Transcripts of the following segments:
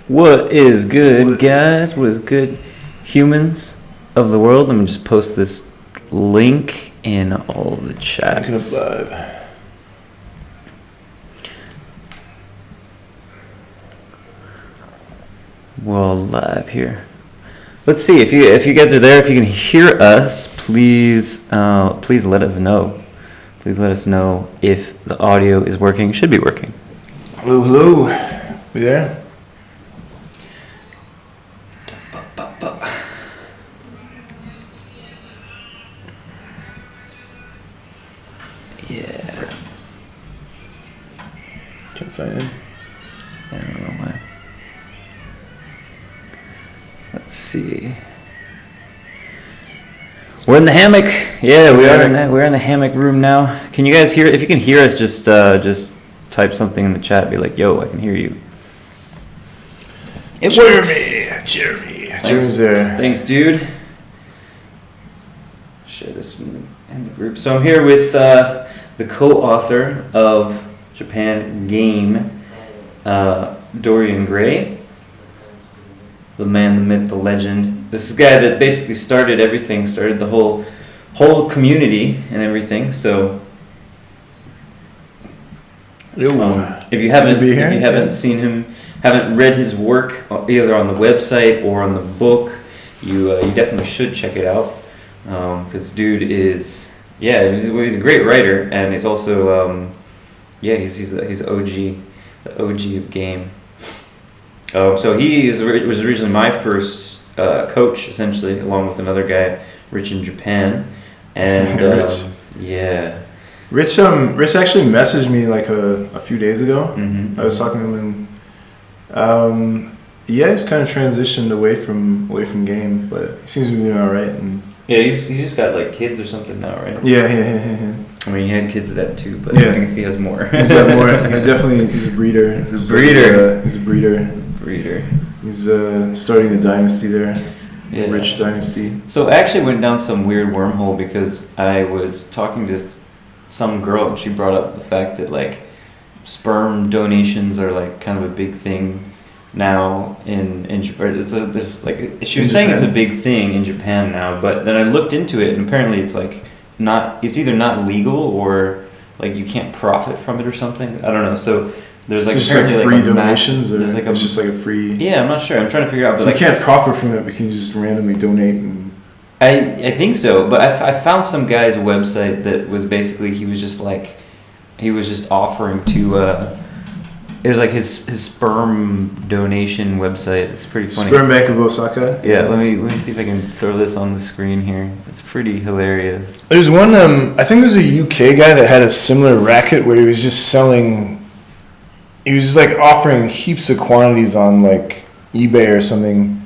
What is good, guys? What is good, humans of the world? Let me just post this link in all of the chats. Live. We're all live here. Let's see if you guys are there. If you can hear us, please let us know. Please let us know if the audio is working. It should be working. Hello, hello. We there? Yeah. Can't sign in. I don't know why. Let's see. We're in the hammock. Yeah, we're in the hammock room now. Can you guys hear? If you can hear us, just type something in the chat. Be like, "Yo, I can hear you." It works. Jeremy's there. Thanks, dude. Share this in the group. So I'm here with the co-author of Japan Game, Dorian Gray. The man, the myth, the legend. This is the guy that basically started everything, started the whole community and everything. So, if you haven't seen him, haven't read his work either on the website or on the book, you definitely should check it out. Because dude is he's a great writer, and he's also he's OG, the OG of game. So he was originally my first coach, essentially, along with another guy, Rich in Japan, and Rich. Yeah. Rich actually messaged me like a few days ago. Mm-hmm. I was talking to him, and he's kind of transitioned away from game, but he seems to be doing all right. And yeah, he's just got like kids or something now, right? Yeah. I mean, he had kids then too, but yeah. I guess he has more. He's got more. He's a breeder. He's a breeder. He's a breeder. He's starting a dynasty there. Yeah. Rich dynasty. So I actually went down some weird wormhole because I was talking to some girl and she brought up the fact that like sperm donations are like kind of a big thing now in Japan. She was saying it's a big thing in Japan now, but then I looked into it and apparently it's like it's either not legal or like you can't profit from it or something. I don't know. So there's like it's just like free donations, or it's just like a free. Yeah, I'm not sure. I'm trying to figure out. But so you can't profit from it, but can you just randomly donate? And I think so, but I found some guy's website that was basically he was just offering to. It was like his sperm donation website. It's pretty funny. Sperm Bank of Osaka. Yeah, let me see if I can throw this on the screen here. It's pretty hilarious. There's one. I think there's a UK guy that had a similar racket where he was just selling. He was just like offering heaps of quantities on like eBay or something.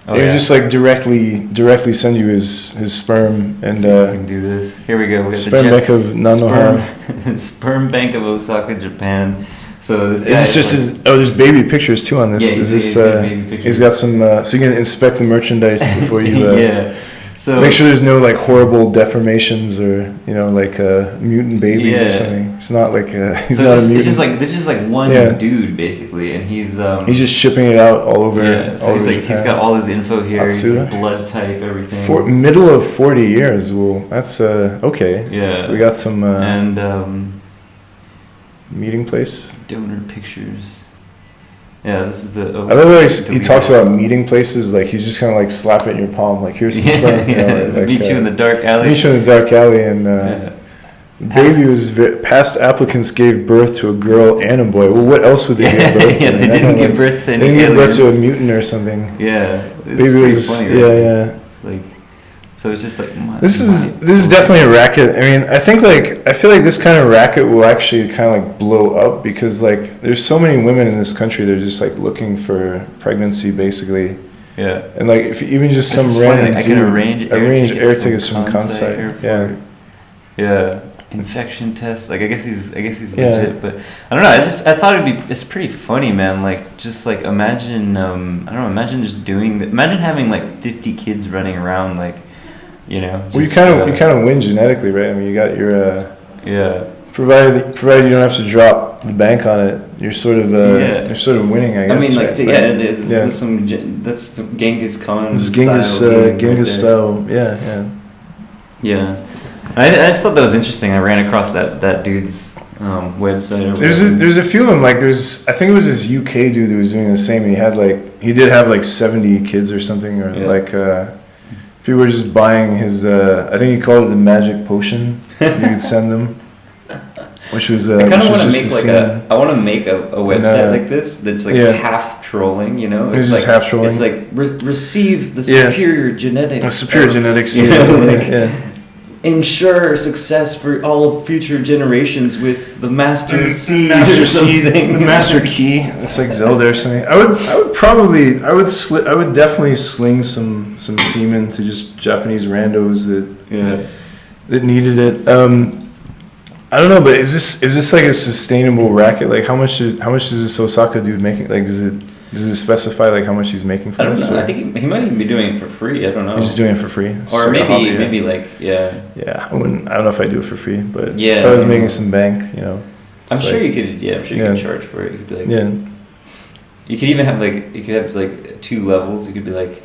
He would just like directly send you his sperm and. See if we can do this. Here we go. We Sperm Bank of Nanohara. Sperm Bank of Osaka, Japan. So this guy is this just his? Oh, there's baby pictures too on this. Yeah, is this? Baby pictures. He's got some. So you can inspect the merchandise before you. Yeah. So make sure there's no like horrible deformations or like mutant babies or something. It's not like he's not a mutant. This is just like one dude basically, and he's just shipping it out all over. Yeah, so he's got all his info here. He's like blood type, everything. Middle of 40 years. Well, that's okay. Yeah. So we got some and meeting place. Donor pictures. Yeah, this is the. I love how he talks about meeting places. Like he's just kind of like slap it in your palm. Like here's some sperm. Meet you in the dark alley. Meet you in the dark alley, and the baby was. Past applicants gave birth to a girl and a boy. Well, what else would they give birth to? They didn't give birth to any. They didn't give birth to a mutant or something. Yeah, baby was funny, right? Yeah. It's like. So it's just like this is definitely a racket. I mean, I feel like this kind of racket will actually kind of like blow up because like there's so many women in this country that are just like looking for pregnancy basically. Yeah. And like if even just some random I dude can arrange air tickets from Kansai. Yeah. Yeah. Infection test. Like I guess he's legit, but I don't know. I thought it's pretty funny, man. Like just like imagine imagine just doing that. Imagine having like 50 kids running around like. Well, you kind of win genetically, right? I mean, you got your yeah. Provided you don't have to drop the bank on it, you're sort of winning, I guess. I mean, like, right? that's the Genghis Khan. This Genghis style. Yeah. Yeah. I just thought that was interesting. I ran across that dude's website. There's a few of them. Like I think it was this UK dude that was doing the same. He did have like 70 kids or something, or people were just buying his. I think he called it the magic potion. You could send them, which was. I kind of want to make I want to make a website like this that's like half trolling. You know, it's like half trolling. It's like receive the superior genetics. Superior genetics. Ensure success for all of future generations with the master seed or something. The master key. It's like Zelda or something. I would definitely sling some semen to just Japanese randos that needed it. I don't know, but is this like a sustainable racket? Like how much is this Osaka dude making? Like does it specify like how much he's making for this? I don't know. I think he might even be doing it for free. I don't know. He's just doing it for free. Or maybe like Yeah, I don't know if I do it for free, but if I was making some bank, I'm sure you could. Yeah, I'm sure you could charge for it. You could be like, You could even have like 2 levels. You could be like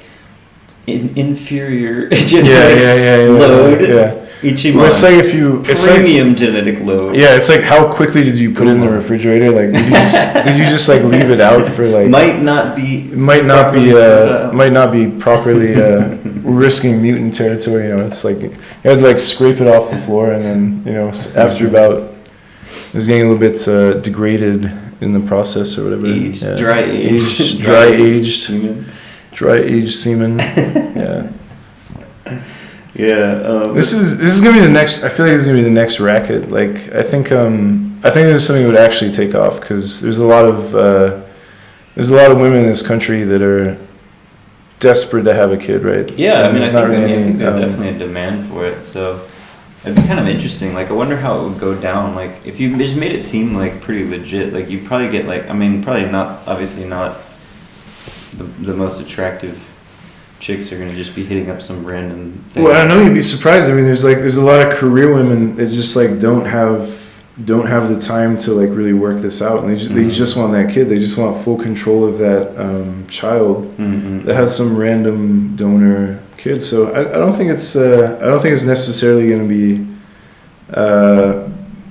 inferior genetics load. Yeah. Ichiban. Well, it's like if you premium genetic load. Yeah, it's like how quickly did you put it in the refrigerator? Like did you just like leave it out for like might not be properly risking mutant territory. It's like you had to like scrape it off the floor, and then after about it's getting a little bit degraded in the process or whatever. Dry aged semen. Yeah. Yeah. This is gonna be the next. I feel like this is gonna be the next Racket. Like I think this is something that would actually take off because there's a lot of women in this country that are desperate to have a kid, right? Yeah, I mean, I think there's definitely a demand for it. So it'd be kind of interesting. Like I wonder how it would go down. Like if you just made it seem like pretty legit, like you probably get like probably not the most attractive chicks are gonna just be hitting up some random thing. Well, I know you'd be surprised. I mean, there's a lot of career women that just like don't have the time to like really work this out, and they just want that kid. They just want full control of that child that has some random donor kid. So I don't think it's necessarily going to be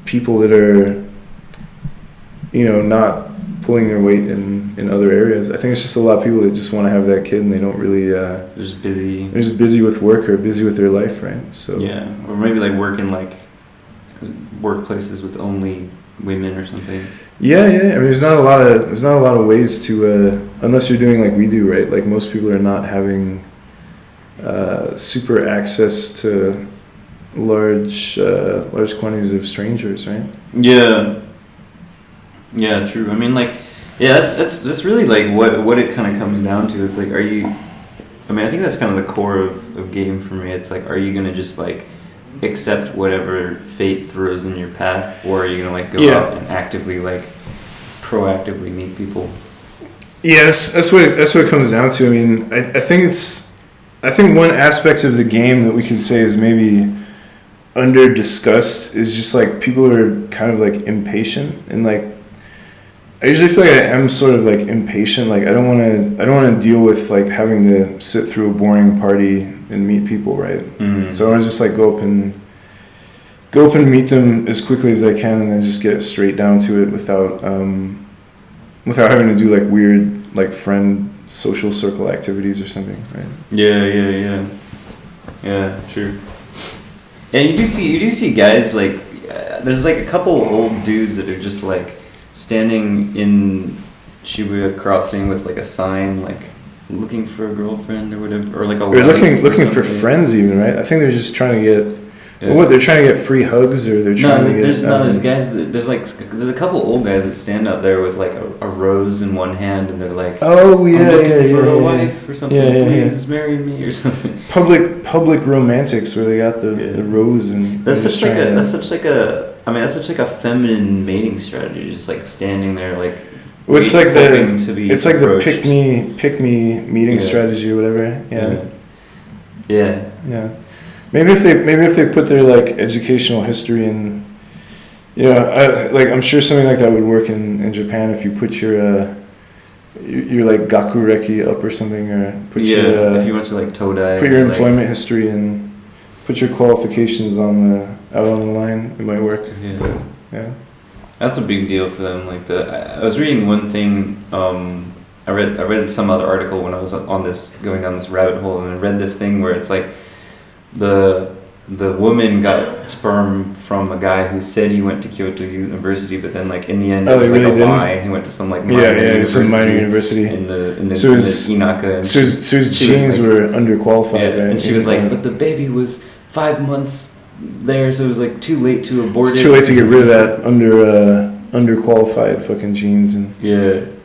people that are not pulling their weight in other areas. I think it's just a lot of people that just want to have that kid and they don't really they're just busy with work or busy with their life, right? So yeah, or maybe like working like workplaces with only women or something. Yeah. I mean, there's not a lot of ways to unless you're doing like we do, right? Like most people are not having super access to large quantities of strangers, right? Yeah, true. I mean, like, that's really like what it kind of comes down to. It's like, are you? I mean, I think that's kind of the core of game for me. It's like, are you gonna just like accept whatever fate throws in your path, or are you gonna like go out and actively like proactively meet people? Yeah, that's what it comes down to. I mean, I think one aspect of the game that we could say is maybe under discussed is just like people are kind of like impatient, and like I usually feel like I am sort of like impatient. Like I don't want to deal with like having to sit through a boring party and meet people, right? Mm-hmm. So I want to just like go up and meet them as quickly as I can, and then just get straight down to it without having to do like weird like friend social circle activities or something, right? Yeah, true. And you do see guys like there's like a couple old dudes that are just like standing in Shibuya crossing with like a sign like looking for a girlfriend or whatever, or like they're looking for friends even, right? I think they're just trying to get they're trying to get free hugs, or they're trying to get there's guys that, there's a couple old guys that stand out there with like a rose in one hand, and they're like, I'm looking for a wife or something, please marry me or something. Public romantics where they got the rose, and that's such like a feminine mating strategy, just like standing there like it's like the pick me meeting strategy or whatever. Yeah. Maybe if they put their like educational history in I'm sure something like that would work in Japan if you put your like gakureki up or something, or put your if you went to like Todai, put your employment history and put your qualifications out on the line. It might work. Yeah. But, yeah. That's a big deal for them. Like I was reading one thing. I read some other article when I was going down this rabbit hole, and I read this thing where it's like the woman got sperm from a guy who said he went to Kyoto University, but then like in the end it was like a lie. He went to some like minor university in the So Inaka. his genes were underqualified. Yeah, right? And she was like, but the baby was 5 months there, so it was like too late to abort it. It's too late to get rid of that underqualified fucking genes and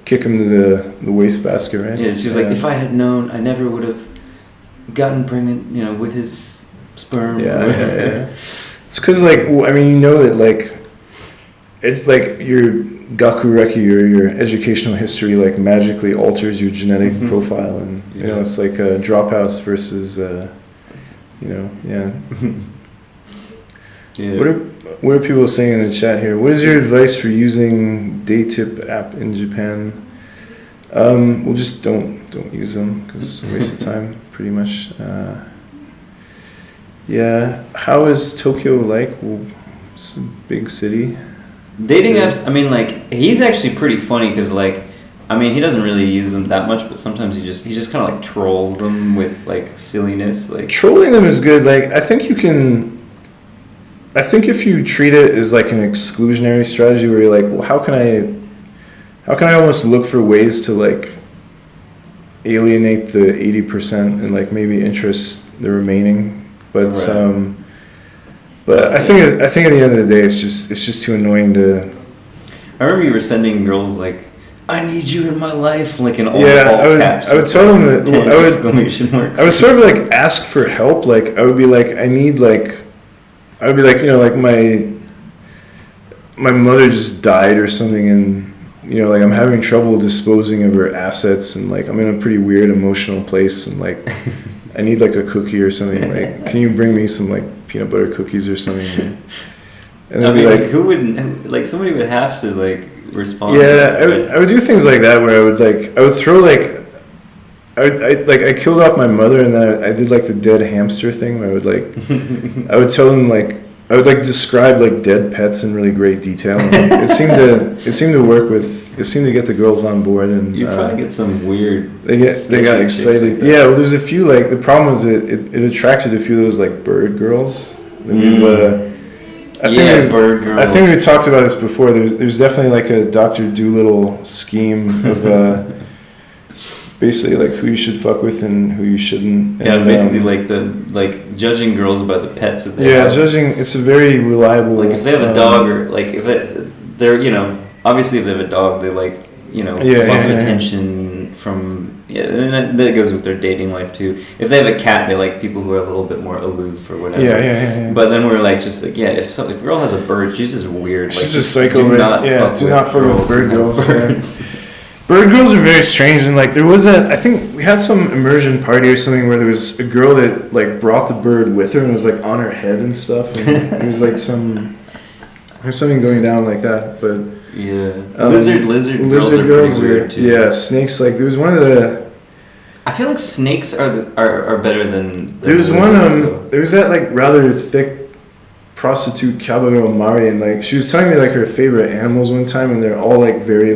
kick him to the wastebasket, right? Yeah, she was like, if I had known, I never would have gotten pregnant, with his sperm. Yeah. It's because, like, that, like your gakureki or your educational history, like, magically alters your genetic profile, and it's like dropouts versus, What are people saying in the chat here? What is your advice for using Daytip app in Japan? Well, just don't use them because it's a waste of time, pretty much. How is Tokyo like? Well, it's a big city. Dating apps, he's actually pretty funny because, he doesn't really use them that much, but sometimes he just kind of, trolls them with, silliness. Trolling them is good. I think if you treat it as, an exclusionary strategy where you're like, well, how can I almost look for ways to, alienate the 80% and, maybe interest the remaining. But right. But I think at the end of the day, it's just too annoying to. I remember you were sending girls I need you in my life, in all caps. I would tell them that I would sort of ask for help. I would be my mother just died or something, and I'm having trouble disposing of her assets, and I'm in a pretty weird emotional place, and I need a cookie or something. Can you bring me some peanut butter cookies or something? And then who would somebody would have to respond. Yeah, I would do things like that where I would throw I killed off my mother, and then I did the dead hamster thing where I would I would tell them I would describe dead pets in really great detail. And it seemed to work it seemed to get the girls on board, and you probably get some weird. They got excited. Well, there's a few the problem was it attracted a few of those bird girls. Bird girls. I think we talked about this before. There's definitely a Dr. Dolittle scheme of basically who you should fuck with and who you shouldn't. And, basically judging girls by the pets that they have. Judging. It's a very reliable. If they have a dog or if they're obviously if they have a dog they lots of attention from and that goes with their dating life too. If they have a cat, they like people who are a little bit more aloof or whatever. Yeah. But then we're if a girl has a bird, she's just weird. She's just psycho. Do not fuck with bird girls. Bird girls are very strange, and there was I think we had some immersion party or something where there was a girl that brought the bird with her and it was on her head and stuff, and it was there's something going down like that, but lizard girls are weird too. Yeah, snakes. There was one of the. I feel snakes are better than. There was one. There was that rather thick prostitute Kabaro Mari, and she was telling me her favorite animals one time, and they're all very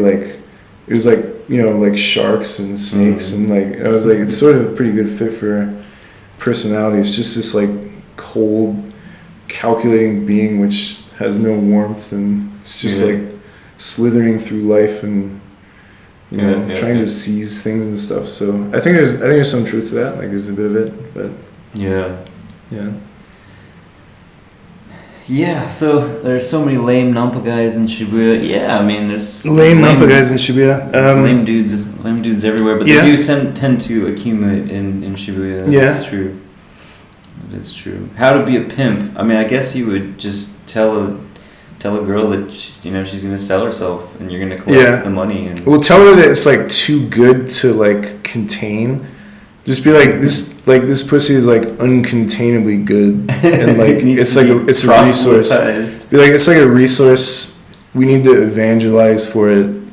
it was sharks and snakes, and I was it's sort of a pretty good fit for her personality. It's just this cold, calculating being which has no warmth, and it's just slithering through life and trying to seize things and stuff. So I think there's some truth to that. There's a bit of it, but so there's so many lame Nampa guys in Shibuya. There's lame Nampa guys in Shibuya. Lame dudes everywhere, but they do tend to accumulate in Shibuya. That's true. It is true. How to be a pimp? I guess you would just tell a girl that she's gonna sell herself, and you're gonna collect the money. And tell her that it's too good to contain. Just be this. like this pussy is like uncontainably good, and like it's a resource. Be like, it's like a resource. We need to evangelize for it, and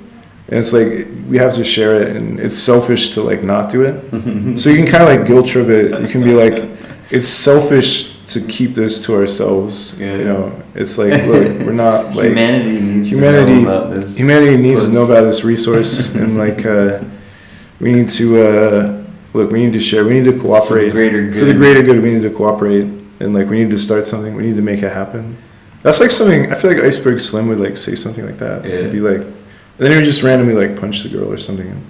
it's like we have to share it, and it's selfish to like not do it. So you can kind of like guilt trip it. You can be like, it's selfish to keep this to ourselves. Yeah. You know, it's like, look, we're not like humanity needs to know about this. Humanity needs to know about this resource, and like we need to look. We need to share. We need to cooperate for the greater good. We need to cooperate, and like we need to start something. We need to make it happen. That's like something. I feel like Iceberg Slim would like say something like that. Yeah. It'd be like, and then he would just randomly like punch the girl or something. And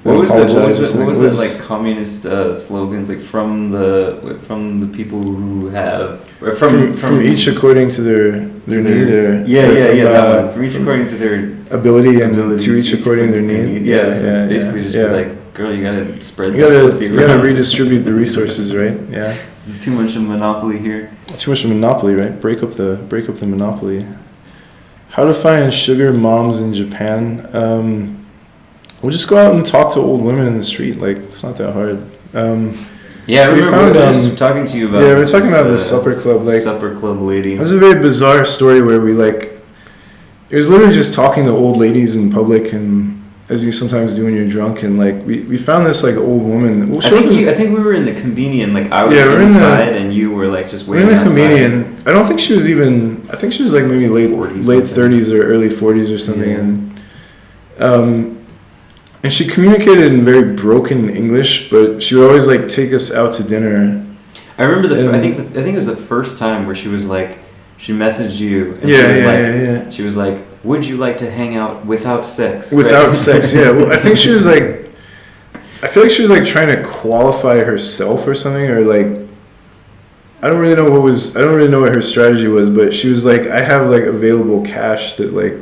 what was that like communist slogans like from the people who have or from each according to their need or that one. From each according to their ability and to each according to their need. It's basically just be like, girl, you gotta spread. You gotta redistribute the resources, right? Yeah. There's too much of monopoly here. Too much of monopoly, right? Break up the monopoly. How to find sugar moms in Japan. We'll just go out and talk to old women in the street. Like, it's not that hard. Yeah, I remember we were talking to you about. Yeah, we were talking about the supper club. Like, supper club lady. It was a very bizarre story where we like. It was literally just talking to old ladies in public, and as you sometimes do when you're drunk, and like we found this like old woman. I think we were in the convenience. Like I was inside, and you were like just waiting. We're in the convenience. I don't think she was even. I think she was like maybe late 30s or early 40s or something, and she communicated in very broken English, but she would always like take us out to dinner. I remember I think it was the first time where she was like, she messaged you. And she was like, would you like to hang out without sex? Without sex, yeah. Well, I think she was like, I feel like she was like trying to qualify herself or something, or like, I don't really know what her strategy was, but she was like, I have like available cash that like,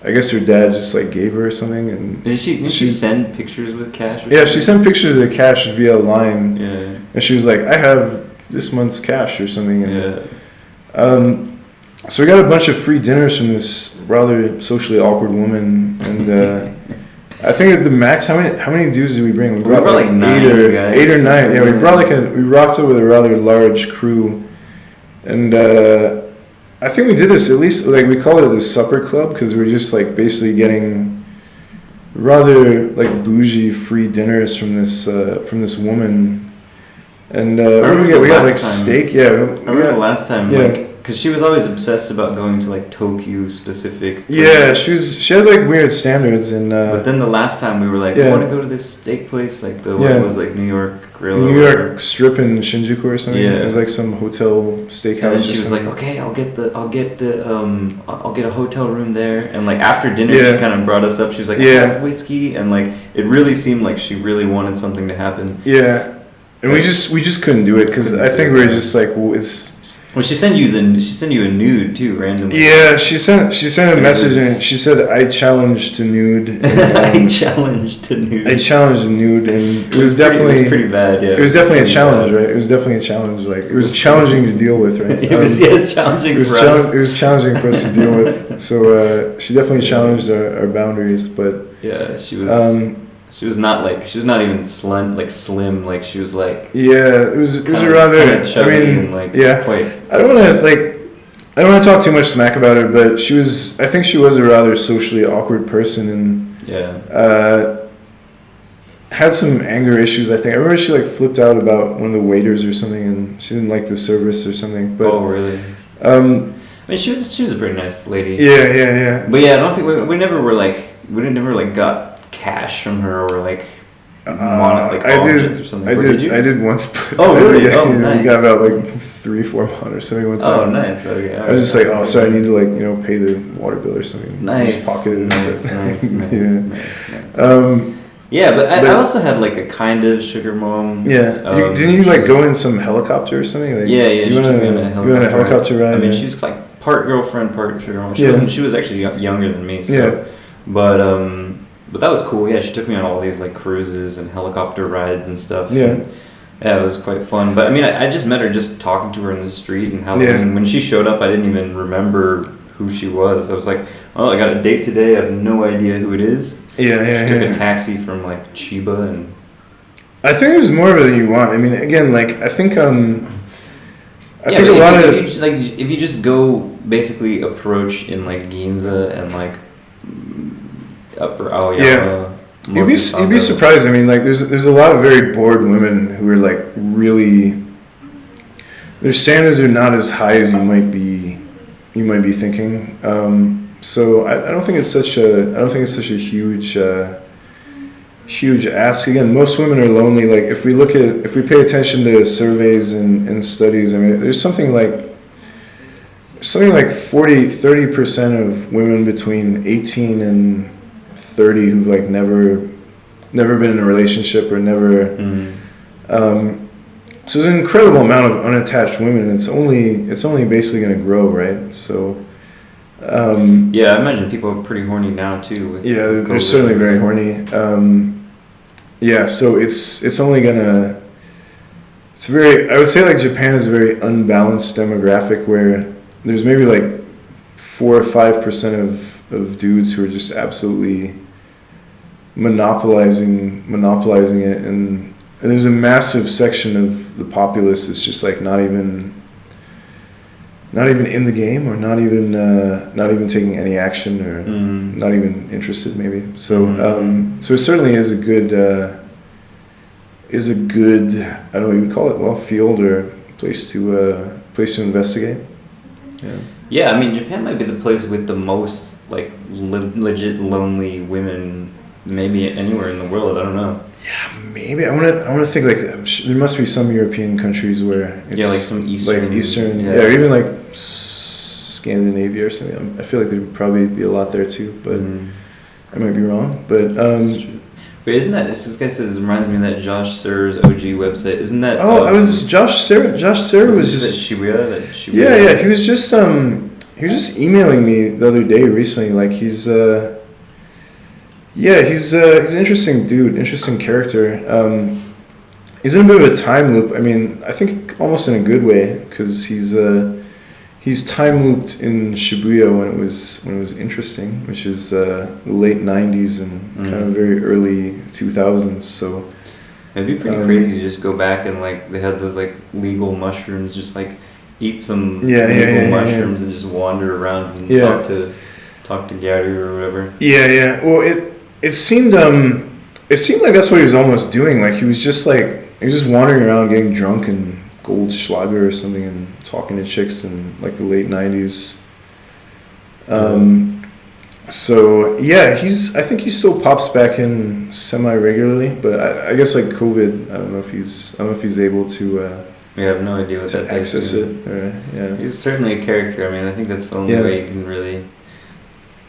I guess her dad just like gave her or something, and did she send pictures with cash? She sent pictures of the cash via Line. Yeah, and she was like, I have this month's cash or something. And, so we got a bunch of free dinners from this rather socially awkward woman, and I think at the max, how many dudes did we bring? We brought like 8 or 9. Yeah, we rocked up with a rather large crew, and. I think we did this at least, like we call it the supper club because we're just like basically getting rather like bougie free dinners from this woman, and what did we get? We got like steak. Yeah, I remember the last time. Like, because she was always obsessed about going to like Tokyo specific. Yeah, she had like weird standards, and but then the last time we were like, we want to go to this steak place, like the one was like New York Grill, New York Strip in Shinjuku or something. Yeah, it was like some hotel steakhouse. And she was like, okay, I'll get a hotel room there, and like after dinner she kind of brought us up. She was like, I have whiskey, and like it really seemed like she really wanted something to happen. Yeah, and we just couldn't do it because I think we were just like, well, it's. Well, she sent you a nude too, randomly. Yeah, she sent a message and she said, "I challenge to nude." And, I challenge to nude, and it was definitely pretty bad. Yeah, it was definitely a challenge, right? It was definitely a challenge. Like it was challenging to deal with, right? It was challenging. It was challenging for us to deal with. So she definitely challenged our boundaries, but yeah, she was. She was not even slim, like she was like. Yeah, it was a rather. Quite. I don't want to talk too much smack about her, but I think she was a rather socially awkward person, and had some anger issues. I think I remember she like flipped out about one of the waiters or something, and she didn't like the service or something. But, oh really? I mean, she was a pretty nice lady. Yeah. But yeah, I don't think we never got cash from her or like objects or something. I did once. Oh really? Nice. We got about like 3-4 months or something one time. Oh nice. Okay. I was just like, oh sorry, I need to like pay the water bill or something. Nice. Just pocketed it. Nice. Yeah, but I also had like a kind of sugar mom. Yeah. Didn't you like go in some helicopter or something? Like, yeah. You went on a helicopter ride. I mean, she was like part girlfriend, part sugar mom. She was actually younger than me. So, but that was cool. Yeah, she took me on all these like cruises and helicopter rides and stuff. Yeah. It was quite fun. But I mean, I just met her just talking to her in the street, and when she showed up, I didn't even remember who she was. I was like, oh, I got a date today. I have no idea who it is. Yeah. She took a taxi from like Chiba, and I think there's more of it than you want. I mean, again, like I think a lot of if you just go basically approach in like Ginza and like Upper Aoyama. You'd be surprised. I mean, like there's a lot of very bored women who are like really, their standards are not as high as you might be thinking. So I don't think it's such a huge ask. Again, most women are lonely. Like if we pay attention to surveys and studies, I mean, there's something like 30% of women between 18 and 30 who've like never been in a relationship or never. So there's an incredible amount of unattached women, and it's only basically going to grow, right? So. I imagine people are pretty horny now too. They're certainly very horny. So it's only gonna. It's very. I would say like Japan is a very unbalanced demographic where there's maybe like 4 or 5% of dudes who are just absolutely monopolizing it, and there's a massive section of the populace that's just like not even in the game, or not even taking any action, or not even interested maybe. So so it certainly is a good I don't know what you would call it, well, field or place to investigate. Yeah, I mean Japan might be the place with the most like legit lonely women maybe anywhere in the world. I don't know. Yeah, maybe I want to think like there must be some European countries where it's like some Eastern, or even like Scandinavia or something. I feel like there'd probably be a lot there too, but I might be wrong. But that's true. Wait, isn't that this guy says it reminds me of that Josh Sir's OG website? Isn't that? I was Josh Sir. Josh Sir was just Shibuya. Yeah. He was just emailing me the other day recently. Like he's an interesting dude, interesting character. He's in a bit of a time loop. I mean, I think almost in a good way, because he's time looped in Shibuya when it was interesting, which is the late '90s and kind of very early 2000s. So it'd be pretty crazy to just go back and like they had those like legal mushrooms, just like eat some legal mushrooms and just wander around and talk to Gary or whatever. Yeah. Well, it seemed like that's what he was almost doing. Like he was just wandering around getting drunk and Goldschlager or something and talking to chicks in like the late 90s. So yeah, I think he still pops back in semi-regularly, but I guess like COVID, I don't know if he's able to we have no idea what that access it. He's certainly a character. I mean, I think that's the only way you can really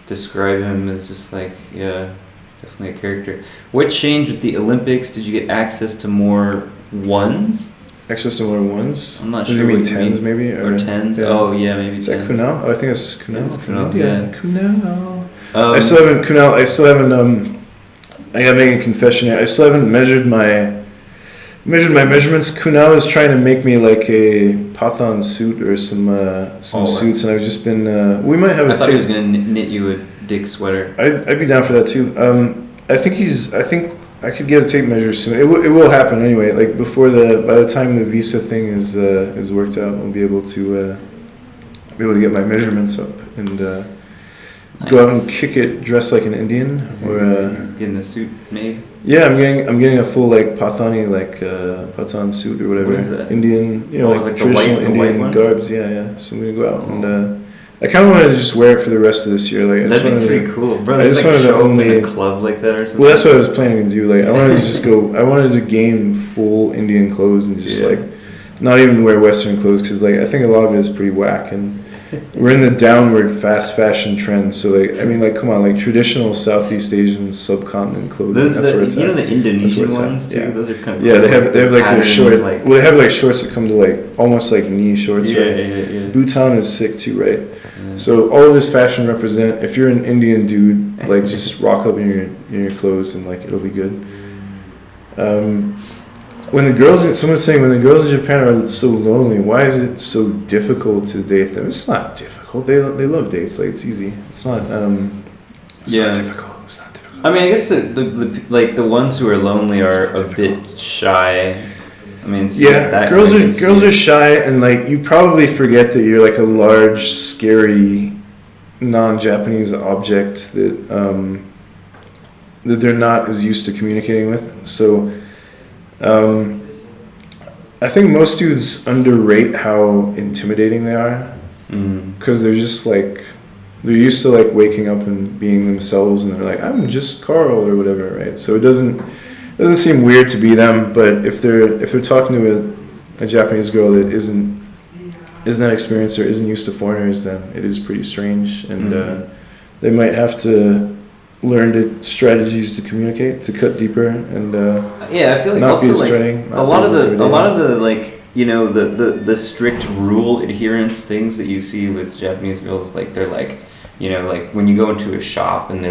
describe him, as just like definitely a character. What changed with the Olympics? Did you get access to more ones? Access to more ones? I'm not sure. Does it mean tens maybe? Or tens? Yeah. Oh yeah, maybe is tens. Is that Kunal? Oh, I think it's Kunal. Kunal. I still haven't Kunal. I still haven't. I gotta make a confession here. I still haven't measured my measurements. Kunal is trying to make me like a Pathan suit or some suits, and I've just been. We might have. I thought he was gonna knit you a dick sweater. I'd be down for that too. I think I could get a tape measure soon. It will happen anyway. Like by the time the visa thing is worked out, I'll be able to get my measurements up and go out and kick it dressed like an Indian or getting a suit made. Yeah, I'm getting a full like Pathani Pathan suit or whatever. What is that? Indian, like traditional Indian garbs. Yeah. So I'm gonna go out and. I kind of wanted to just wear it for the rest of this year. Like that'd be pretty cool, bro. I just wanted to only in a club like that or something. Well, that's what I was planning to do. Like I wanted to just go. I wanted to gain full Indian clothes and just like not even wear Western clothes, because like I think a lot of it is pretty whack, and we're in the downward fast fashion trend. So like I mean, like come on, like traditional Southeast Asian subcontinent clothing. That's where it's at. The Indonesian ones too. Yeah. Those are kind of cool. They have like their short. Well, they have like shorts that come to like almost like knee shorts. Yeah. Bhutan is sick too, right? So all of this fashion represent. If you're an Indian dude, like just rock up in your clothes and like it'll be good. Someone's saying when the girls in Japan are so lonely, why is it so difficult to date them? It's not difficult. They love dates. Like it's easy. It's not. It's not difficult. It's not difficult. I mean, I guess the ones who are lonely are a bit shy. I mean, girls are shy, and like you probably forget that you're like a large, scary, non-Japanese object that that they're not as used to communicating with. So, I think most dudes underrate how intimidating they are because they're just like they're used to like waking up and being themselves, and they're like, I'm just Carl or whatever, right? So it doesn't seem weird to be them, but if they're talking to a Japanese girl that isn't that experienced or isn't used to foreigners, then it is pretty strange, and they might have to learn strategies to communicate, to cut deeper, and I feel like not also be like threatening. a lot of the like the strict rule adherence things that you see with Japanese girls, like they're like like when you go into a shop and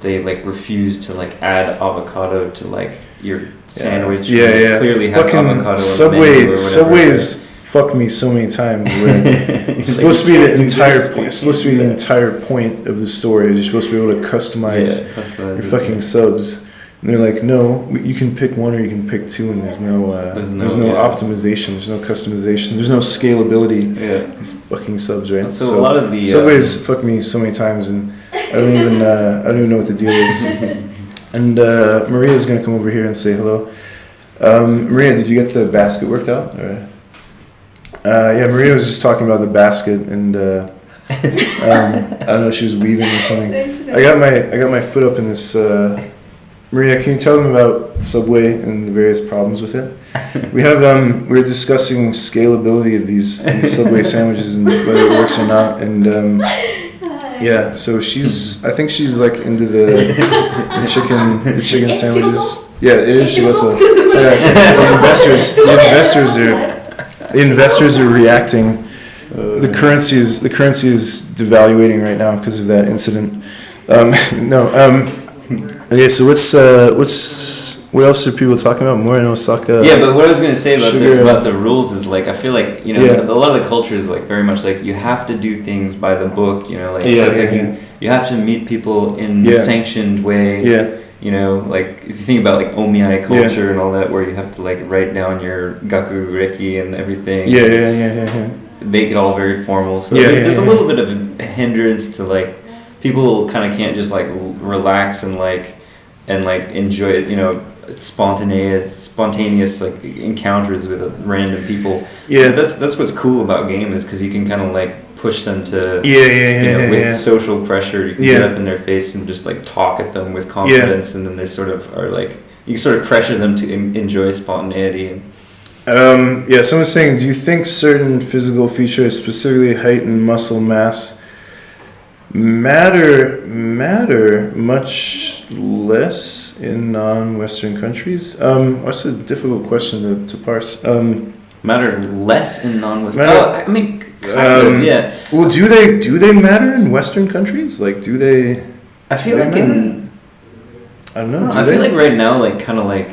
they refuse to like add avocado to like your sandwich. Clearly have fucking avocado. Subway's fucked me so many times. Where it's supposed to be the entire point. It's supposed to be the entire point of the store. Is you're supposed to be able to customize your fucking subs. And they're like, no, you can pick one or you can pick two, and there's no optimization, there's no customization, there's no scalability. These fucking subs, right? So a lot of the Subway's fucked me so many times, and I don't even know what the deal is. And Maria's gonna come over here and say hello. Maria, did you get the basket worked out? Or? Maria was just talking about the basket, and I don't know, she was weaving or something. I got my foot up in this. Maria, can you tell them about Subway and the various problems with it? We have we're discussing scalability of these Subway sandwiches and whether it works or not, and so I think she's like into the chicken sandwiches. Yeah, it is. The investors are reacting. The currency is devaluating right now because of that incident. Okay, so what else are people talking about? More in Osaka. Yeah, but what I was gonna say about the rules is like I feel like a lot of the culture is like very much like you have to do things by the book. You have to meet people in a sanctioned way. Like if you think about like omiai culture and all that, where you have to like write down your gaku reki and everything. Make it all very formal. So there's a little bit of a hindrance to like. People kind of can't just like relax and enjoy it, spontaneous like encounters with random people. That's what's cool about game is because you can kind of like push them to with social pressure. You can get up in their face and just like talk at them with confidence, and then they sort of are like you sort of pressure them to enjoy spontaneity. Someone's saying, do you think certain physical features, specifically height and muscle mass, matter much less in non-Western countries? That's a difficult question to parse. Matter less in non-Western. I mean, kind of, yeah. Well, do they matter in Western countries? Like, do they? I feel like I don't know. I feel like right now, like kind of like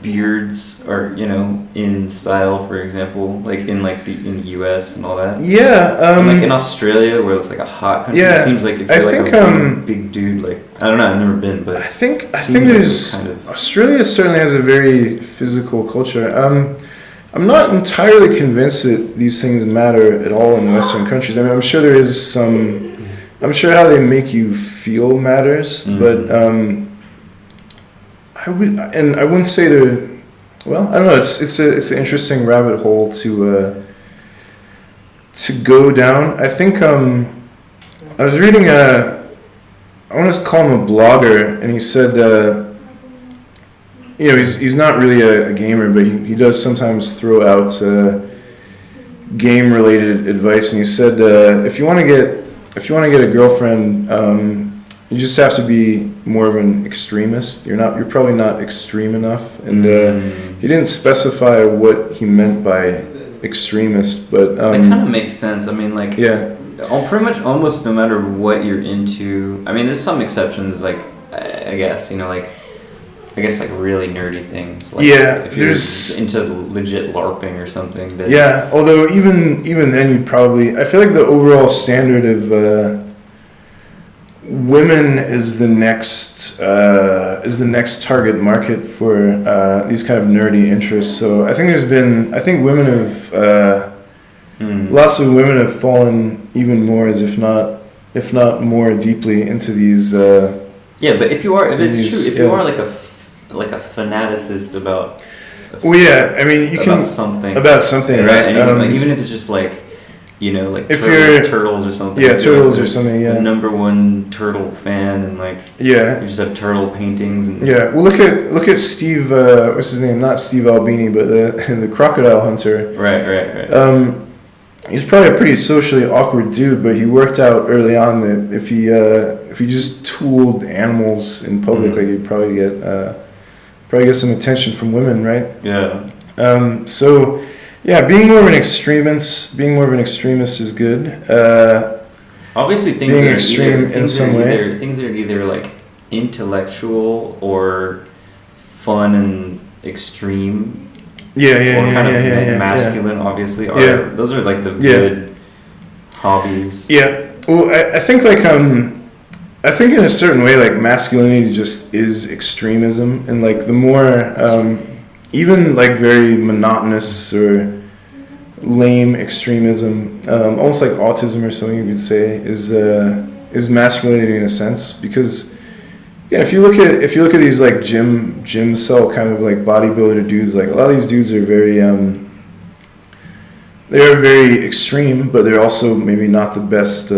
beards are in style, for example, like in the US and all that. Like in Australia, where it's like a hot country, it seems like if you're a big dude, like I don't know, I've never been, but I think there's Australia certainly has a very physical culture. I'm not entirely convinced that these things matter at all in Western countries. I mean, I'm sure there is some. I'm sure how they make you feel matters, but I wouldn't say they're. Well, I don't know. It's an interesting rabbit hole to go down. I think I was reading I want to call him a blogger, and he said he's not really a gamer, but he does sometimes throw out game related advice, and he said if you want to get a girlfriend. You just have to be more of an extremist. You're probably not extreme enough, and he didn't specify what he meant by extremist, but that kind of makes sense. I mean, like pretty much almost no matter what you're into. I mean, there's some exceptions, like I guess like really nerdy things. Like if you're into legit LARPing or something. Although even then, you'd probably. I feel like the overall standard of women is the next target market for these kind of nerdy interests. So I think women have lots of women have fallen even more, as if not more deeply into these. Yeah, but if you are like a fanaticist about. Well, yeah, I mean, you can about something, right? And even if it's just like. Like if turtles or something. Yeah, turtles or something. Yeah. The number one turtle fan, and you just have turtle paintings. And well, look at Steve. What's his name? Not Steve Albini, but the crocodile hunter. Right. He's probably a pretty socially awkward dude, but he worked out early on that if he just tooled animals in public, like he'd probably get some attention from women, right? Yeah. So. Yeah, being more of an extremist is good. Obviously, things being that extreme in some way. Things that are either like intellectual or fun and extreme. Yeah, or kind of masculine. Obviously, those are like the good hobbies. Yeah, well, I think I think in a certain way, like masculinity just is extremism, and like the more. Even like very monotonous or lame extremism, almost like autism or something you could say, is masculinity in a sense, because if you look at these like gym cell kind of like bodybuilder dudes, like a lot of these dudes are very they are very extreme, but they're also maybe not the best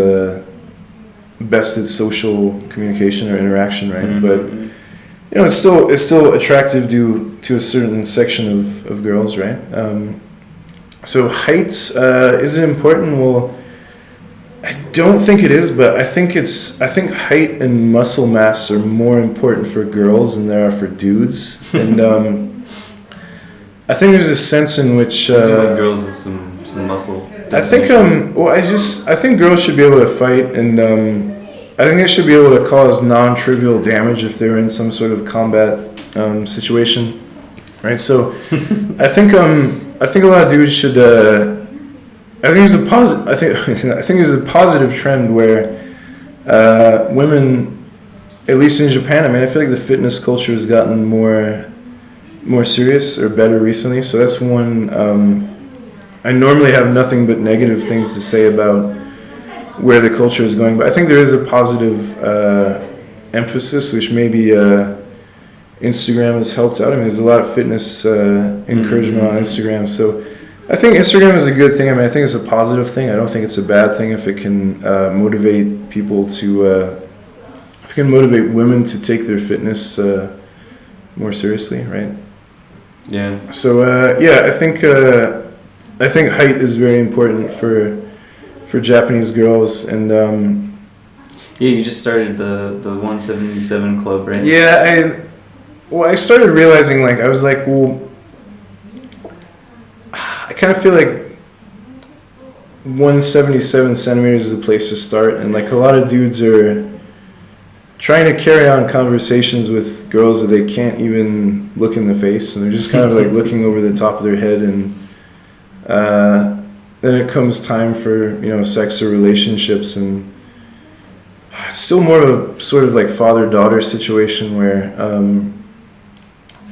at social communication or interaction, right? Mm-hmm. But it's still attractive to a certain section of girls, right? So height is it important? Well, I don't think it is, but I think height and muscle mass are more important for girls than they are for dudes, and I think there's a sense in which girls with some muscle. I think I think girls should be able to fight, and I think they should be able to cause non-trivial damage if they're in some sort of combat situation, right? So, I think a lot of dudes should. I think there's a positive trend where women, at least in Japan. I mean, I feel like the fitness culture has gotten more serious or better recently. So that's one. I normally have nothing but negative things to say about where the culture is going, but I think there is a positive emphasis, which maybe Instagram has helped out. I mean, there's a lot of fitness encouragement on Instagram, so I think Instagram is a good thing. I mean, I think it's a positive thing. I don't think it's a bad thing if it can motivate people to, if it can motivate women to take their fitness more seriously, right? Yeah. So I think height is very important for Japanese girls, and you just started the 177 club, right? Yeah, I started realizing, like, I was like, well, I kind of feel like 177 centimeters is a place to start, and like a lot of dudes are trying to carry on conversations with girls that they can't even look in the face, and they're just kind of like looking over the top of their head, and then it comes time for sex or relationships, and it's still more of a sort of like father-daughter situation where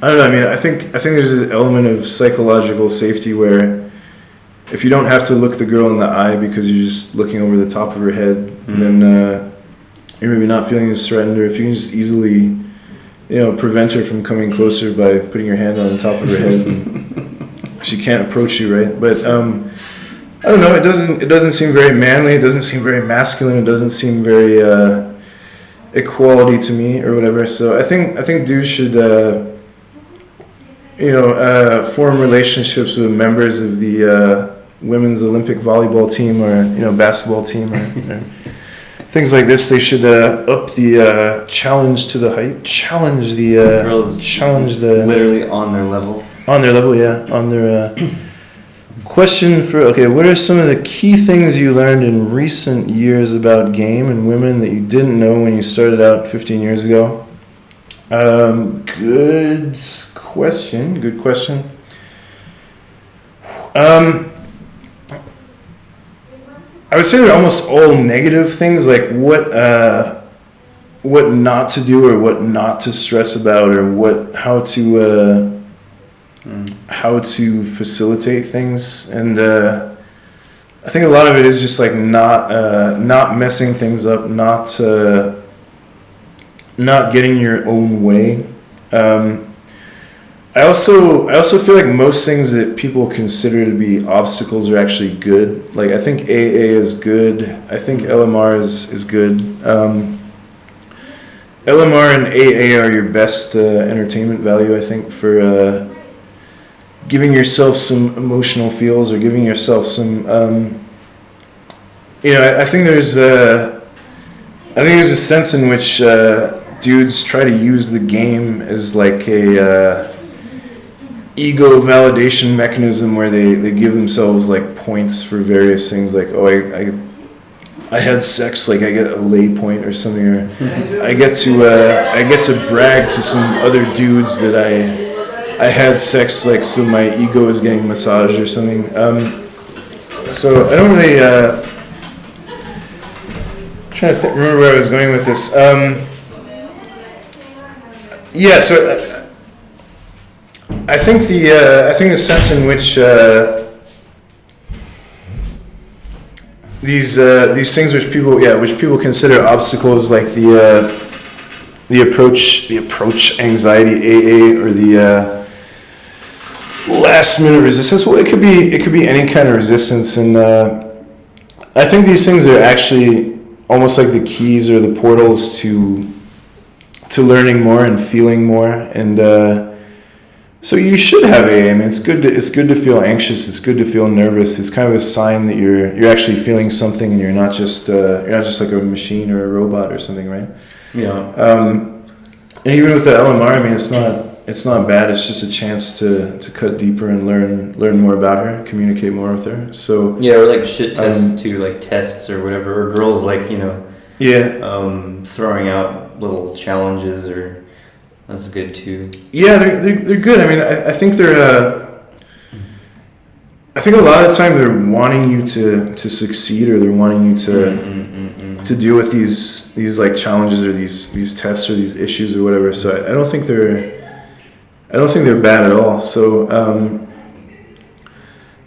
I don't know. I mean, I think there's an element of psychological safety where if you don't have to look the girl in the eye because you're just looking over the top of her head, then you're maybe not feeling as threatened, or if you can just easily prevent her from coming closer by putting your hand on the top of her head, and she can't approach you, right? But I don't know. It doesn't seem very manly. It doesn't seem very masculine. It doesn't seem very equality to me, or whatever. So I think dudes should form relationships with members of the women's Olympic volleyball team, or basketball team, or things like this. They should up the challenge to the height. Challenge the girls. Challenge the literally on their level. On their level, yeah. On their. Question for, what are some of the key things you learned in recent years about game and women that you didn't know when you started out 15 years ago? Good question. I would say they're almost all negative things. Like what what not to do or what not to stress about or how to facilitate things. And I think a lot of it is just like not messing things up, not getting your own way. I also feel like most things that people consider to be obstacles are actually good. Like I think AA is good. I think LMR is good. LMR and AA are your best entertainment value, I think, for giving yourself some emotional feels or giving yourself some. I think there's a sense in which dudes try to use the game as like a ego validation mechanism where they give themselves like points for various things, like I had sex, like I get a lay point or something, or I get to brag to some other dudes that I had sex, like, so my ego is getting massaged or something. So I don't really trying to remember where I was going with this. So I think the sense in which these things which people consider obstacles, like the approach anxiety, AA, or the last minute resistance. Well, it could be any kind of resistance, and I think these things are actually almost like the keys or the portals to learning more and feeling more. And so you should have AA. I mean, it's good to feel anxious. It's good to feel nervous. It's kind of a sign that you're actually feeling something, and you're not just like a machine or a robot or something, right? Yeah. And even with the LMR, I mean, it's not bad. It's just a chance to cut deeper and learn more about her, communicate more with her. So yeah, or like shit tests too, like tests or whatever. Or girls like throwing out little challenges, or that's good too. Yeah, they're good. I mean, I think I think a lot of the time they're wanting you to succeed, or they're wanting you to deal with these like challenges or these tests or these issues or whatever. So I don't think they're bad at all. So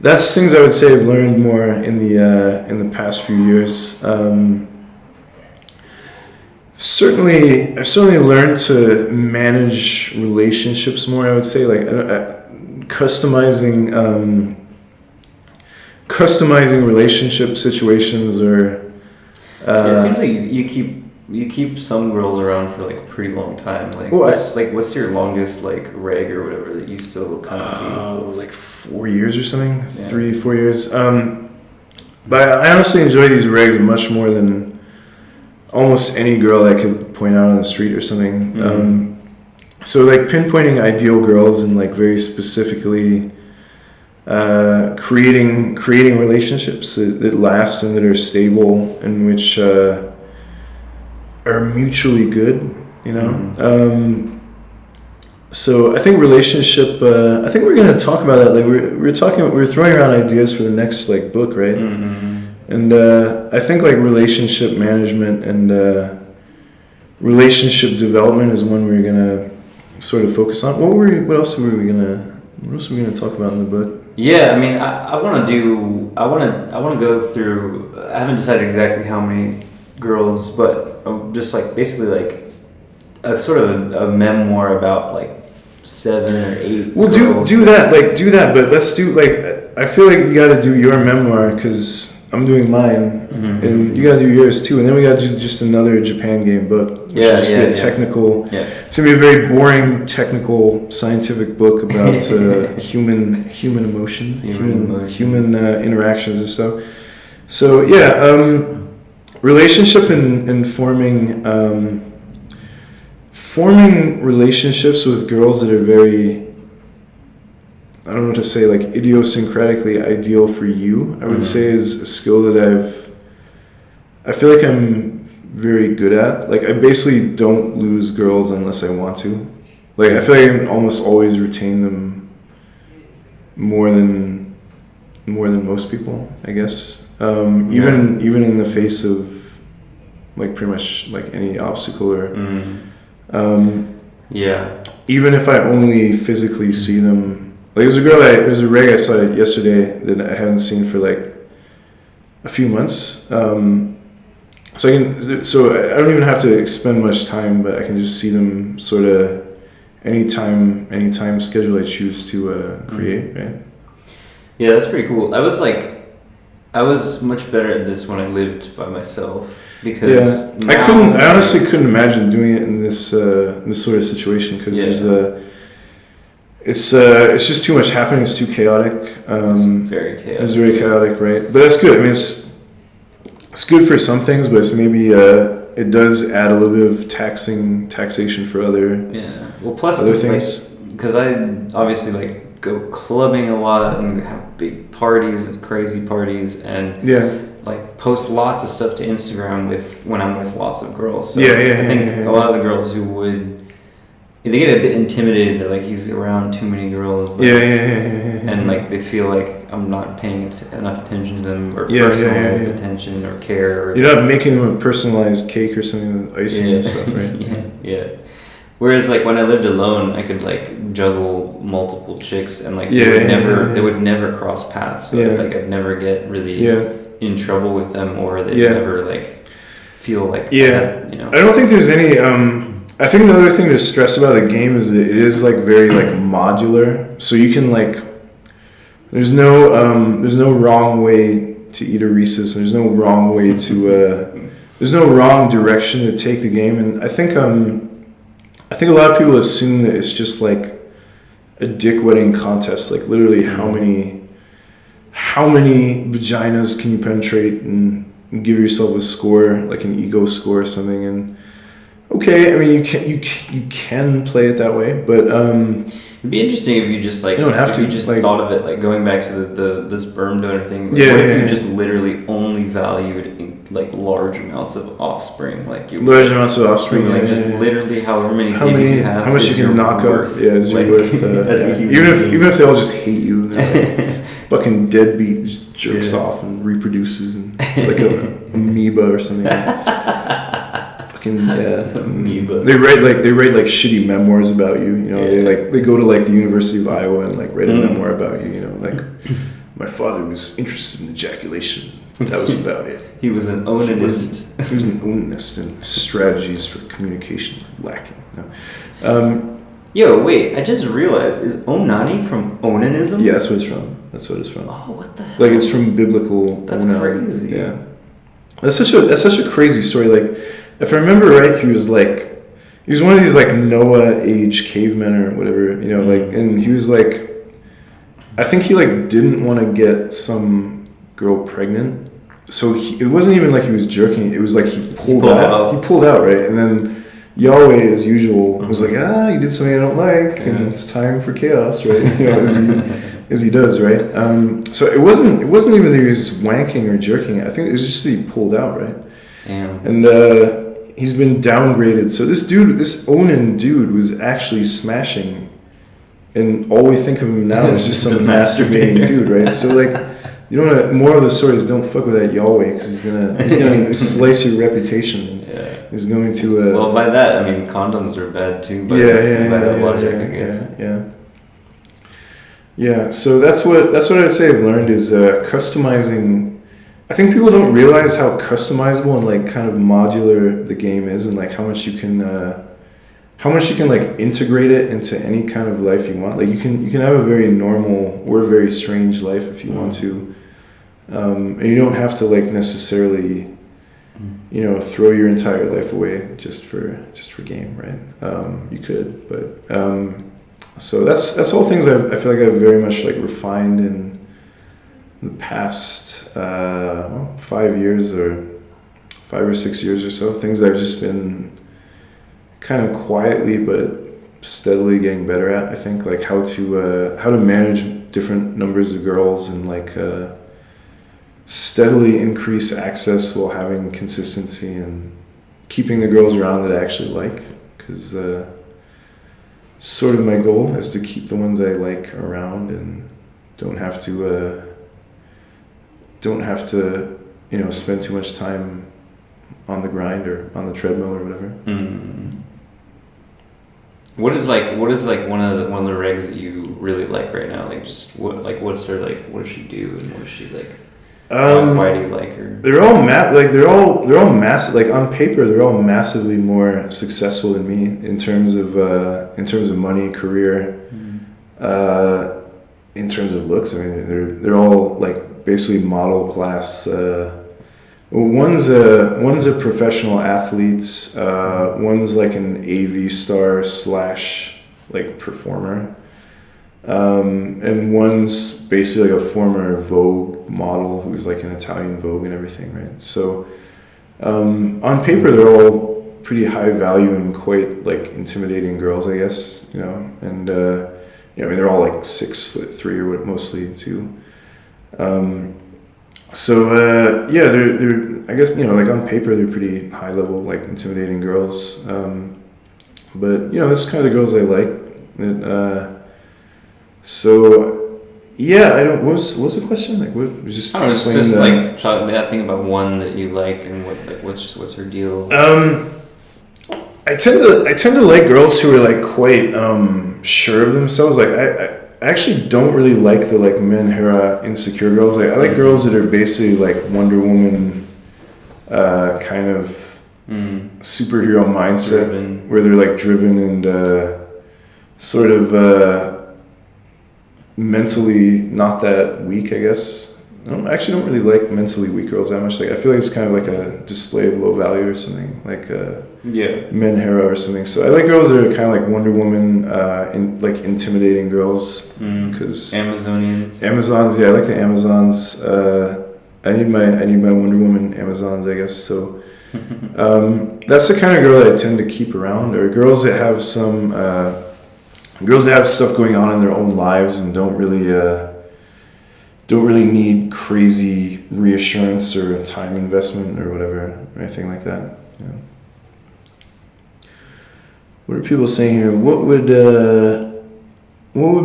that's things I would say I've learned more in the past few years. I've certainly learned to manage relationships more. I would say, like, customizing relationship situations, or it seems like you keep some girls around for like a pretty long time. Like, what's your longest like reg or whatever that you still kind of see? Like 4 years or something, 3-4 years. But I honestly enjoy these regs much more than almost any girl I could point out on the street or something. Mm-hmm. So like pinpointing ideal girls and like very specifically creating relationships that last and that are stable and which are mutually good, you know. Mm-hmm. So I think relationship. I think we're gonna talk about that. Like we're throwing around ideas for the next like book, right? Mm-hmm. And I think like relationship management and relationship development is one we're gonna sort of focus on. What else were we gonna talk about in the book? Yeah, I mean, I want to go through. I haven't decided exactly how many girls, but just like basically like a sort of a memoir about like 7 or 8. We'll do that, but let's do like, I feel like you got to do your memoir because I'm doing mine, mm-hmm. and you got to do yours too, and then we got to do just another Japan game book. Which will just be a technical. Yeah. It's gonna be a very boring, technical, scientific book about human emotion, human interactions and stuff. So relationship and forming relationships with girls that are very, I don't know what to say, like idiosyncratically ideal for you, I would say is a skill that I feel like I'm very good at. Like I basically don't lose girls unless I want to. Like I feel like I can almost always retain them more than most people, I guess. Even in the face of like pretty much like any obstacle or yeah. Even if I only physically see them, like there's a reg I saw yesterday that I haven't seen for like a few months. So I don't even have to expend much time, but I can just see them sort of anytime schedule I choose to create, right? Yeah, that's pretty cool. I was much better at this when I lived by myself because I honestly couldn't imagine doing it in this sort of situation because it's just too much happening. It's too chaotic. It's very chaotic. It's very chaotic, right? But that's good. I mean, it's good for some things, but it's maybe it does add a little bit of taxation for other plus other things. Because I obviously like go clubbing a lot and have big parties and crazy parties and like post lots of stuff to Instagram when I'm with lots of girls. So I think a lot of the girls who would. They get a bit intimidated that like he's around too many girls, like, and like they feel like I'm not paying enough attention to them or personalized attention or care. You're not making them a personalized cake or something with icing and stuff, right? Whereas like when I lived alone, I could like juggle multiple chicks and like they would never cross paths. So like I'd never get really in trouble with them or they'd never like feel like that, you know. I don't think there's any. I think the other thing to stress about the game is that it is like very like modular, so you can like there's no wrong way to eat a Reese's, and there's no wrong way to there's no wrong direction to take the game, and I think a lot of people assume that it's just like a dick wetting contest, like literally how many vaginas can you penetrate and give yourself a score, like an ego score or something, and okay, I mean you can play it that way, but it'd be interesting if you just like you don't have to. You just like, thought of it like going back to the sperm donor thing. Like, what if you just literally only valued like large amounts of offspring, like literally however many babies you have, how much you can knock up, as like, your worth. Even if they all just hate you, and they're like, fucking deadbeat just jerks off and reproduces, and it's like an amoeba or something. Amoeba. They write like shitty memoirs about you. You know, they go to like the University of Iowa and like write a memoir about you. You know, like my father was interested in ejaculation. That was about it. He was an onanist. He was an onanist, and strategies for communication lacking. No. Yo, wait! I just realized, is onani from onanism? Yeah, that's what it's from. Oh, what the hell? Like it's from biblical. That's crazy. Yeah, that's such a crazy story. Like. If I remember right, he was one of these like Noah age cavemen or whatever, you know, like, and he was like, I think he like didn't want to get some girl pregnant, so it wasn't even like he was jerking. It was like he pulled out. He pulled out, right, and then Yahweh, as usual, was like, you did something I don't like, and it's time for chaos, right? You know, as he does, right? So it wasn't even that he was wanking or jerking. I think it was just that he pulled out, right? Damn. And he's been downgraded. So this Onan dude was actually smashing, and all we think of him now is just some masturbating dude, right? So like, you know, more of the story is don't fuck with that Yahweh because he's gonna slice your reputation. He's going to. Well, by that I mean condoms are bad too. By that logic, I guess. Yeah. So that's what I'd say I've learned is customizing. I think people don't realize how customizable and like kind of modular the game is, and like how much you can like integrate it into any kind of life you want. Like you can have a very normal or a very strange life if you want to, and you don't have to like necessarily, you know, throw your entire life away just for game, right? You could, but so that's all things I feel like I've very much like refined in the past 5 years or 5 or 6 years or so. Things I've just been kind of quietly but steadily getting better at. I think like how to manage different numbers of girls and like steadily increase access while having consistency and keeping the girls around that I actually like, because sort of my goal is to keep the ones I like around and don't have to you know, spend too much time on the grind or on the treadmill or whatever. What is one of the regs that you really like right now? Like just what's her like? What does she do and what is she like? Why do you like her? They're all they're all massive. Like on paper, they're all massively more successful than me in terms of money, career, in terms of looks. I mean, they're all like basically model class. One's a professional athlete. One's like an AV star / like performer. And one's basically like a former Vogue model who's like an Italian Vogue and everything, right? So on paper, they're all pretty high value and quite like intimidating girls, I guess, you know. And I mean, they're all like 6'3" or mostly too. So they're I guess, you know, like on paper they're pretty high level, like intimidating girls. But you know, that's kind of the girls I like. So yeah, I don't. What was the question? Like, what was just? I don't know, it's just like think about one that you like and what's her deal. I tend to like girls who are like quite sure of themselves. Like I actually don't really like the like menhera insecure girls. Like I like girls that are basically like Wonder Woman, kind of superhero mindset, where they're like driven and sort of mentally not that weak, I guess. I actually don't really like mentally weak girls that much. Like I feel like it's kind of like a display of low value or something, like menhera or something. So I like girls that are kind of like Wonder Woman, like intimidating girls. Because Amazons, yeah, I like the Amazons. I need my Wonder Woman Amazons, I guess. So that's the kind of girl that I tend to keep around, or girls that have some girls that have stuff going on in their own lives and don't really need crazy reassurance or time investment or whatever, or anything like that. Yeah. What are people saying here? What would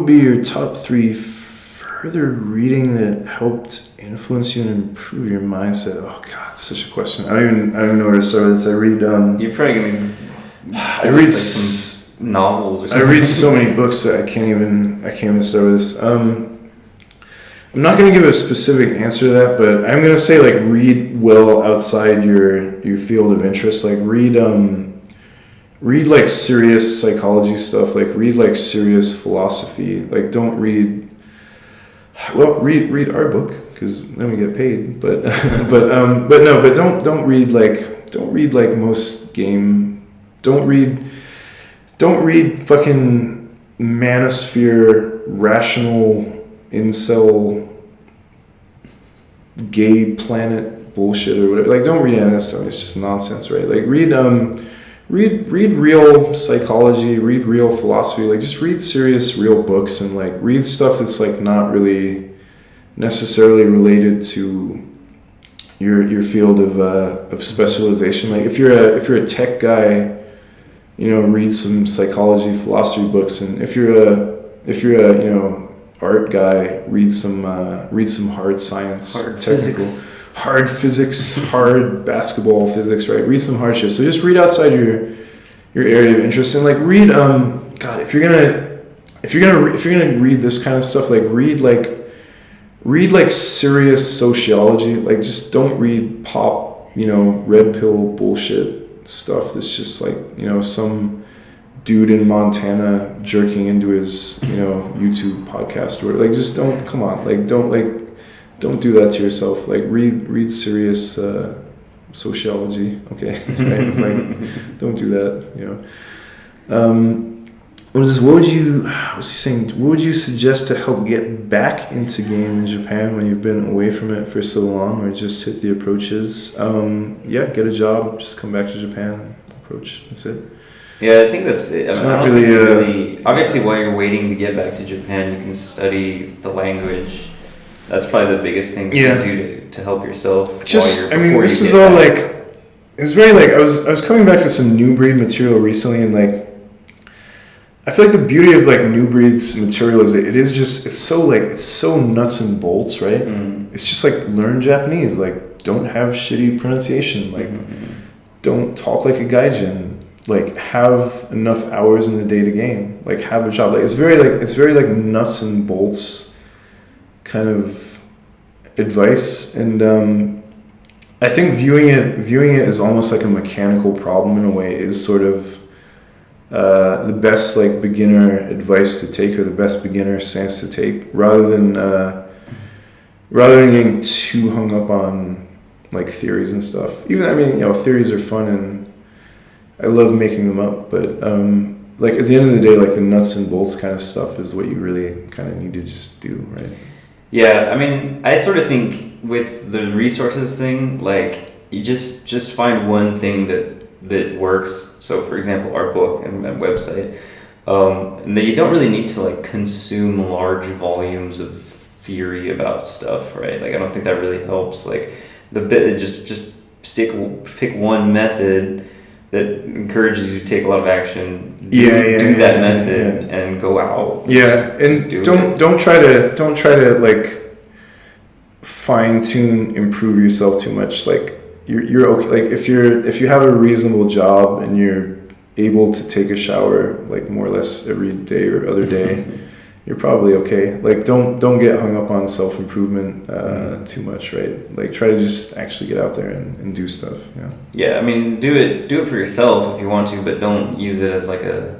be your top 3 further reading that helped influence you and improve your mindset? Oh God, such a question. I don't even know where to start with this. I read. You're probably gonna. I read novels or something. I read so many books that I can't even start with this. I'm not going to give a specific answer to that, but I'm going to say like read well outside your field of interest. Like read like serious psychology stuff. Like read like serious philosophy. Like don't read. Well, read our book because then we get paid. But don't read like most game. Don't read fucking manosphere rational incel gay planet bullshit or whatever. Like don't read any of that stuff. It's just nonsense, right? Like read real psychology, read real philosophy. Like just read serious real books and like read stuff that's like not really necessarily related to your field of specialization. Like if you're a tech guy, you know, read some psychology, philosophy books, and if you're a you know, art guy, read some hard science, hard physics, hard basketball physics, right? Read some hard shit. So just read outside your area of interest and like read God, if you're gonna read this kind of stuff, like read like serious sociology. Like just don't read pop, you know, red pill bullshit stuff that's just like, you know, some dude in Montana jerking into his, you know, YouTube podcast or whatever. Like just don't do that to yourself. Like read serious sociology, okay? Right? Like don't do that, you know. What's he saying? What would you suggest to help get back into game in Japan when you've been away from it for so long, or just hit the approaches? Get a job, just come back to Japan, approach. That's it. Yeah, I think that's it. I don't think really. Obviously, while you're waiting to get back to Japan, you can study the language. That's probably the biggest thing you can do to help yourself. Just, I mean, this is all back. Like, it's very like I was coming back to some New Breed material recently, and like. I feel like the beauty of like New Breed's material is that it's so nuts and bolts, right? It's just like learn Japanese, like don't have shitty pronunciation, like don't talk like a gaijin. Like, have enough hours in the day to game. Like, have a job. Like, it's very like nuts and bolts kind of advice. And I think viewing it as almost like a mechanical problem in a way is sort of the best like beginner advice to take, or the best beginner stance to take, rather than getting too hung up on like theories and stuff. Even, I mean, theories are fun and I love making them up, but like at the end of the day, like the nuts and bolts kind of stuff is what you really kind of need to just do, right? Yeah, I mean, I sort of think with the resources thing, like you just find one thing that works. So, for example, our book and website, and that you don't really need to like consume large volumes of theory about stuff, right? Like I don't think that really helps. Like just pick one method that encourages you to take a lot of action. Do that method and go out. Yeah, and don't try to like fine tune, improve yourself too much. Like you're okay. Like if you have a reasonable job and you're able to take a shower like more or less every day or other day, you're probably okay. Like don't get hung up on self-improvement too much, right? Like try to just actually get out there and do stuff. Yeah. Yeah, I mean, do it for yourself if you want to, but don't use it as like a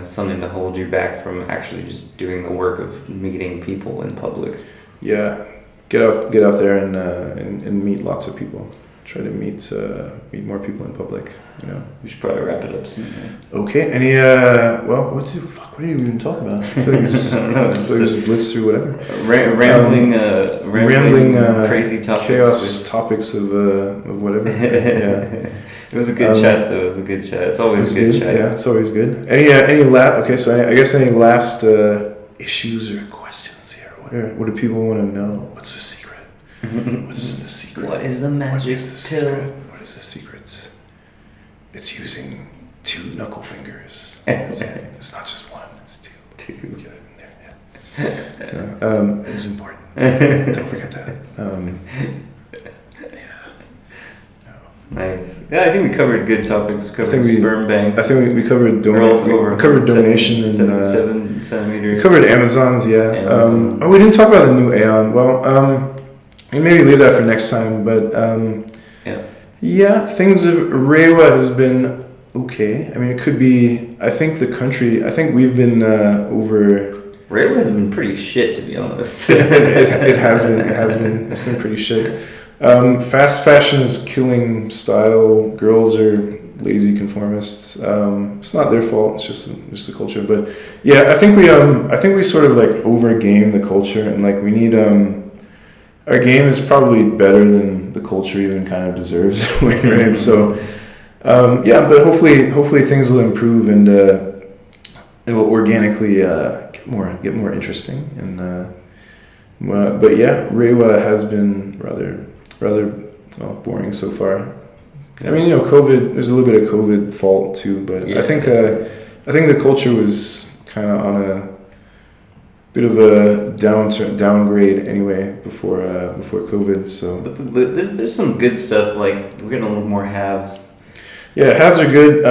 something to hold you back from actually just doing the work of meeting people in public. Yeah. Get out there and meet lots of people. Try to meet more people in public. We should probably wrap it up soon. Right? Okay. Any what do you even talk about? I feel like we just, I don't know, just blitz through whatever. Rambling, crazy topics. Chaos topics of whatever. Yeah. It was a good chat, though. It was a good chat. It's always a good chat. Yeah, it's always good. Any so I guess any last issues or questions here? What do people want to know? What's the secret? What's the secret? What is the magic pill? Secret? What is the secret? It's using 2 knuckle fingers. It's not just one, it's 2. Get it in there, yeah. It is important. Don't forget that. Nice. Yeah, I think we covered good topics. We covered sperm banks. I think we covered donation and 77 centimeters. We covered Amazons, yeah. Amazon. We didn't talk about the new Aeon. Well, maybe leave that for next time. But things of Reiwa has been okay. I mean, it could be. I think we've been over. Reiwa has been pretty shit, to be honest. it has been. It's been pretty shit. Fast fashion is killing style. Girls are lazy conformists. It's not their fault. It's just the culture. But yeah, I think we sort of like over game the culture, and like we need our game is probably better than the culture even kind of deserves, right? So but hopefully things will improve and it will organically get more interesting. And but yeah, Reiwa has been rather boring so far. I mean, COVID. There's a little bit of COVID fault too, but I think the culture was kind of on a bit of a downgrade anyway before COVID. So, but there's some good stuff. Like we're getting a little more halves. Yeah, halves are good.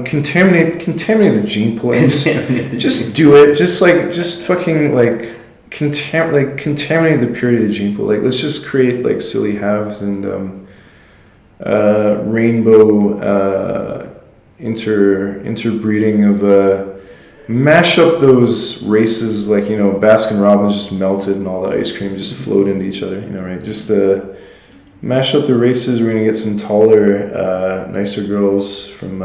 Contaminate the gene pool. Just do it. Just fucking like. Contaminate the purity of the gene pool. Like, let's just create like silly halves and rainbow interbreeding of mash up those races. Like Baskin Robbins just melted and all the ice cream just flowed into each other. Right? Just mash up the races. We're gonna get some taller, nicer girls from.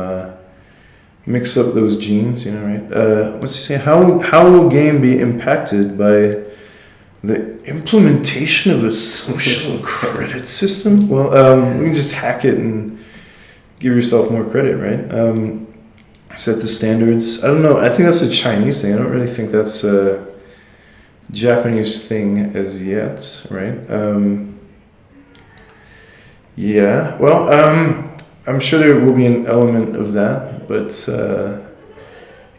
Mix up those genes, right? What's he saying? How will game be impacted by the implementation of a social credit system? Well, we can just hack it and give yourself more credit, right? Set the standards. I don't know. I think that's a Chinese thing. I don't really think that's a Japanese thing as yet, right? I'm sure there will be an element of that, but at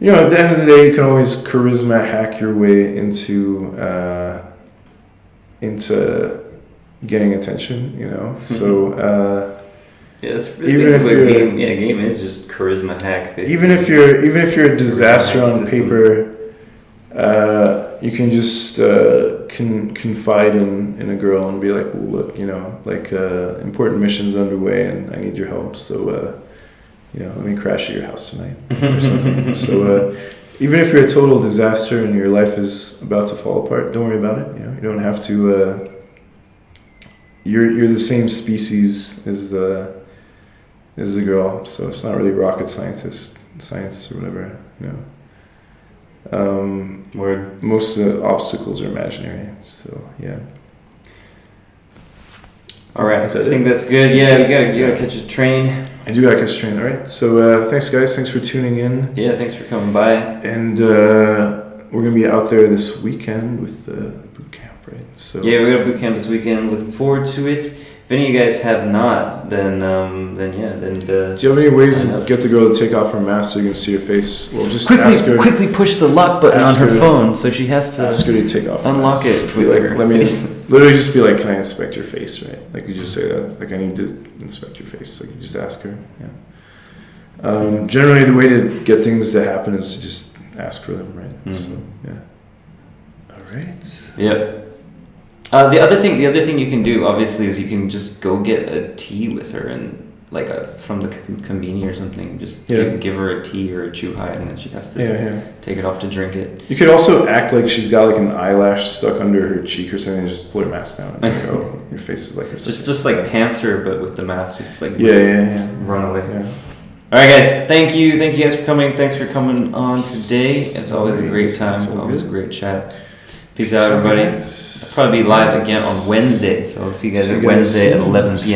the end of the day, you can always charisma hack your way into getting attention. So Yeah, that's basically what a game is, just charisma hack. Basically. Even if you're a disaster on paper, you can just confide in a girl and be like, well, look, like important mission's underway and I need your help, so let me crash at your house tonight or something. So even if you're a total disaster and your life is about to fall apart, don't worry about it. You don't have to. You're the same species as the girl, so it's not really rocket science or whatever. Word. Most of the obstacles are imaginary, so yeah. All right, I think that's good. Yeah, you gotta catch a train. I do gotta catch a train. All right, so thanks guys, thanks for tuning in. Yeah, thanks for coming by. And we're gonna be out there this weekend with the boot camp, right? So yeah, we got a boot camp this weekend. Looking forward to it. If any of you guys have not, then do you have any ways to get the girl to take off her mask so you can see her face? Well, just quickly push the lock button on her phone, so she has to ask her to take off. Unlock it. Be like, literally just be like, can I inspect your face? Right? Like you just say that. Like I need to inspect your face. Like you just ask her. Yeah. Generally, the way to get things to happen is to just ask for them, right? Mm-hmm. So yeah. All right. Yep. The other thing you can do, obviously, is you can just go get a tea with her and from the convenience or something. Just give her a tea or a chew high, and then she has to take it off to drink it. You could also act like she's got like an eyelash stuck under her cheek or something, and just pull her mask down. And your face is like this. Just like pants her, but with the mask, just like run away. Yeah. All right, guys. Thank you guys for coming. Thanks for coming on today. It's always a great time. Always a great chat. Peace out, everybody. I'll probably be live again on Wednesday, so I'll see you guys at Wednesday at 11 p.m.